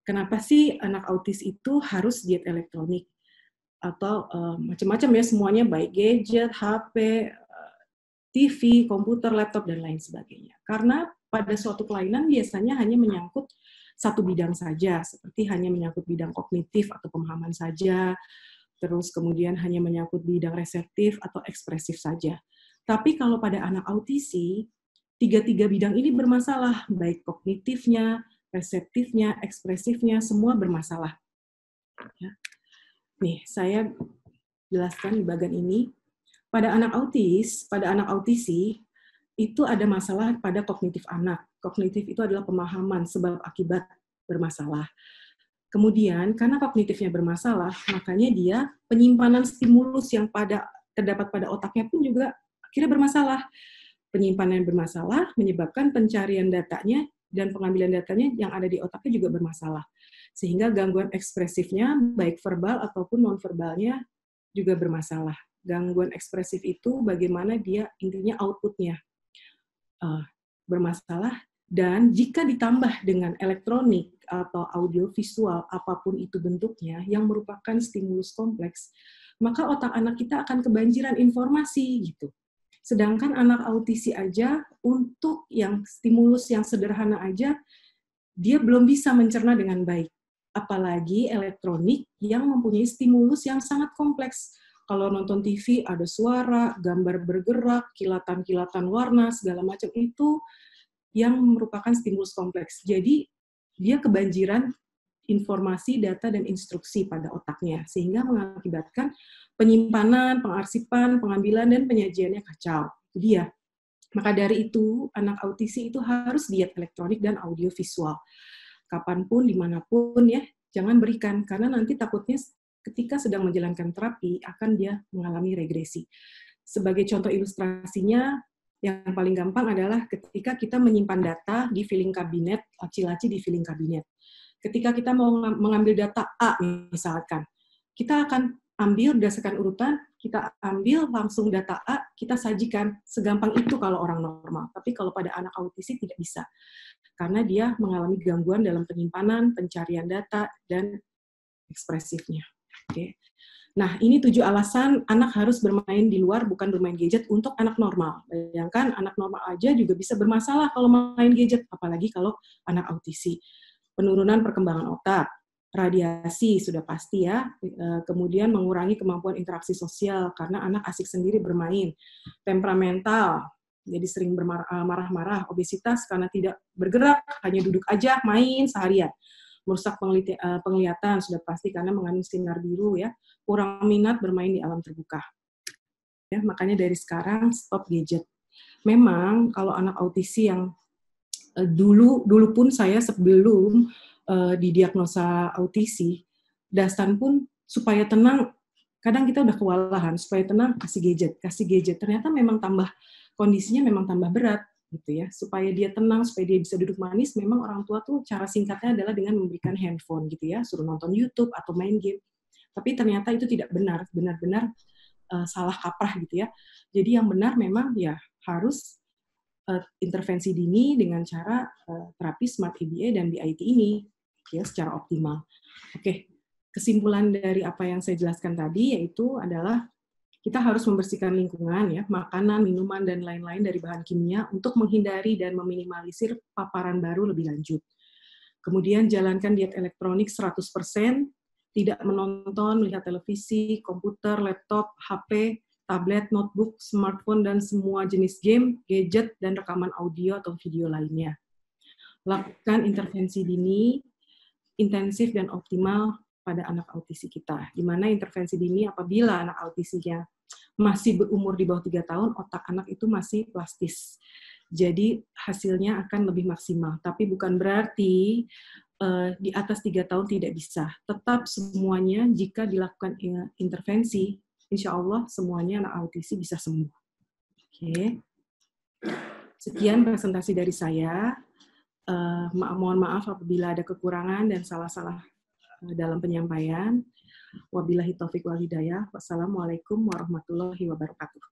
kenapa sih anak autis itu harus diet elektronik? Atau macam-macam ya, semuanya baik gadget, HP, TV, komputer, laptop, dan lain sebagainya. Karena pada suatu kelainan biasanya hanya menyangkut satu bidang saja, seperti hanya menyangkut bidang kognitif atau pemahaman saja, terus kemudian hanya menyangkut bidang reseptif atau ekspresif saja. Tapi kalau pada anak autisi, tiga-tiga bidang ini bermasalah, baik kognitifnya, reseptifnya, ekspresifnya, semua bermasalah. Ya. Nih, saya jelaskan di bagian ini. Pada anak autisi, itu ada masalah pada kognitif anak. Kognitif itu adalah pemahaman sebab akibat bermasalah. Kemudian, karena kognitifnya bermasalah, makanya dia penyimpanan stimulus yang terdapat pada otaknya pun juga akhirnya bermasalah. Penyimpanan yang bermasalah menyebabkan pencarian datanya dan pengambilan datanya yang ada di otaknya juga bermasalah. Sehingga gangguan ekspresifnya, baik verbal ataupun non-verbalnya, juga bermasalah. Gangguan ekspresif itu bagaimana dia intinya outputnya bermasalah, dan jika ditambah dengan elektronik atau audiovisual apapun itu bentuknya yang merupakan stimulus kompleks, maka otak anak kita akan kebanjiran informasi gitu. Sedangkan anak autisi aja untuk yang stimulus yang sederhana aja dia belum bisa mencerna dengan baik. Apalagi elektronik yang mempunyai stimulus yang sangat kompleks. Kalau nonton TV ada suara, gambar bergerak, kilatan-kilatan warna, segala macam itu yang merupakan stimulus kompleks. Jadi dia kebanjiran informasi, data, dan instruksi pada otaknya, sehingga mengakibatkan penyimpanan, pengarsipan, pengambilan, dan penyajiannya kacau. Itu dia. Maka dari itu, anak autisi itu harus diet elektronik dan audiovisual. Kapanpun, dimanapun ya, jangan berikan, karena nanti takutnya ketika sedang menjalankan terapi, akan dia mengalami regresi. Sebagai contoh ilustrasinya, yang paling gampang adalah ketika kita menyimpan data di filing kabinet, laci-laci di filing kabinet. Ketika kita mau mengambil data A, misalkan, kita akan ambil berdasarkan urutan, kita ambil langsung data A, kita sajikan. Segampang itu kalau orang normal. Tapi kalau pada anak autisi tidak bisa. Karena dia mengalami gangguan dalam penyimpanan, pencarian data, dan ekspresifnya. Oke. Nah, ini 7 alasan anak harus bermain di luar, bukan bermain gadget untuk anak normal. Bayangkan, anak normal aja juga bisa bermasalah kalau main gadget, apalagi kalau anak autisi. Penurunan perkembangan otak, radiasi sudah pasti ya, kemudian mengurangi kemampuan interaksi sosial karena anak asik sendiri bermain, temperamental, jadi sering marah-marah, obesitas karena tidak bergerak, hanya duduk aja, main seharian, merusak penglihatan sudah pasti karena mengandung sinar biru ya, kurang minat bermain di alam terbuka. Ya, makanya dari sekarang stop gadget. Memang kalau anak autisi yang dulu pun saya sebelum didiagnosa autisi, Dastan pun supaya tenang, kadang kita udah kewalahan, supaya tenang kasih gadget. Ternyata memang kondisinya memang tambah berat gitu ya. Supaya dia tenang, supaya dia bisa duduk manis, memang orang tua tuh cara singkatnya adalah dengan memberikan handphone gitu ya, suruh nonton YouTube atau main game. Tapi ternyata itu tidak benar-benar salah kaprah gitu ya. Jadi yang benar memang ya harus intervensi dini dengan cara terapi Smart EBA dan BIT ini ya secara optimal. Oke, kesimpulan dari apa yang saya jelaskan tadi yaitu adalah kita harus membersihkan lingkungan ya, makanan, minuman dan lain-lain dari bahan kimia untuk menghindari dan meminimalisir paparan baru lebih lanjut. Kemudian jalankan diet elektronik 100%, tidak menonton, melihat televisi, komputer, laptop, HP, tablet, notebook, smartphone, dan semua jenis game, gadget, dan rekaman audio atau video lainnya. Lakukan intervensi dini, intensif dan optimal pada anak autisi kita. Di mana intervensi dini apabila anak autisinya masih berumur di bawah 3 tahun, otak anak itu masih plastis. Jadi hasilnya akan lebih maksimal. Tapi bukan berarti di atas 3 tahun tidak bisa. Tetap semuanya jika dilakukan intervensi, insya Allah semuanya anak autisi bisa sembuh. Oke. Sekian presentasi dari saya. Mohon maaf apabila ada kekurangan dan salah-salah dalam penyampaian. Wabillahi taufiq wal hidayah. Wassalamualaikum warahmatullahi wabarakatuh.